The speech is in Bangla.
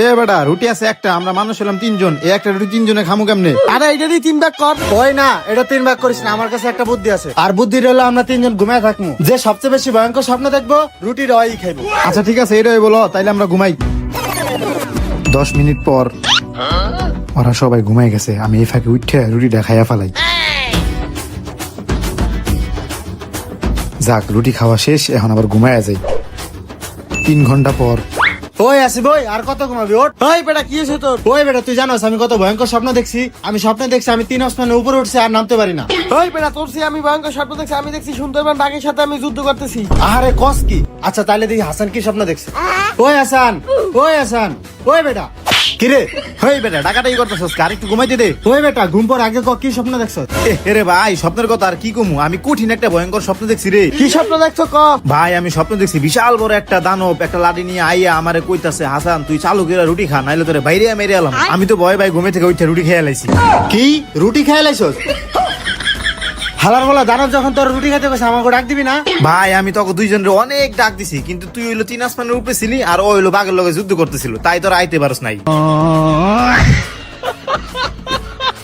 এ বেটা রুটি আছে একটা, আমরা মানুষ হলাম 3 জন, এই একটা রুটি 3 জনে খামু কেমনে? আরে এটা দিয়ে 3 ভাগ কর। ওই না, এটা 3 ভাগ করিস না, আমার কাছে একটা বুদ্ধি আছে। আর বুদ্ধিটা হলো আমরা 3 জন ঘুমায় থাকবো, যে সবচেয়ে বেশি ভয়ঙ্কর স্বপ্ন দেখবো রুটির ওই খাইবো। আচ্ছা ঠিক আছে, এটাই বলো, তাইলে আমরা ঘুমাই। 10 মিনিট পর ওরা সবাই ঘুমাই গেছে, আমি এই ফাঁকে উঠে রুটিটা খাইয়া ফেলাই। যাক, রুটি খাওয়া শেষ, এখন আবার ঘুমায়া যাই। 3 ঘন্টা পর। ওই আসি বই, আর কত ঘুমাবি? ওঠ। ওই বেটা কি হয়েছে তোর? ওই বেটা তুই জানোস আমি কত ভয়ঙ্কর স্বপ্ন দেখছি? আমি স্বপ্নে দেখছি আমি 3 আসমানের উপরে উঠছি আর নামতে পারি না। ওই বেটা তোর সে আমি ভয়ঙ্কর স্বপ্ন দেখছি, আমি দেখছি সুন্দরবন বাঘের সাথে আমি যুদ্ধ করতেছি। আরে কস কি? আচ্ছা তাইলে দেখি হাসান কি স্বপ্ন দেখছে। ওই হাসান, ওই হাসান, ওই বেটা। কিরে হেই বেটা, ডাকাটাই করতেছস, আর একটু ঘুমাইতে দে। ওই বেটা ঘুম পর আগে কি স্বপ্ন দেখছ? এরে ভাই, স্বপ্নের কথা আর কি কমু, আমি কঠিন একটা ভয়ঙ্কর স্বপ্ন দেখছি রে। কি স্বপ্ন দেখছো ক? ভাই আমি স্বপ্ন দেখছি বিশাল বড় একটা দানব একটা লাঠি নিয়ে আইয়া আমারে কইতাছে, হাসান তুই চালু করে রুটি খা, নাইলে তোরে বাইরে মেরে এলাম। আমি তো ভয় ভাই ঘুমে থেকে উঠে রুটি খেয়ে লাইছি। কি রুটি খেয়ে লাইছস? হালার বলা দানব যখন তোর রুটি খেতে গেছে আমাকে ডাক দিবি না? ভাই আমি তোকে 2 জনের অনেক ডাক দিছি, কিন্তু তুই হইলো 3 আসমানের উপরে ছিলি আর ও হইলো বাঘের লগে যুদ্ধ করতেছিল, তাই তোর আইতে পারস নাই।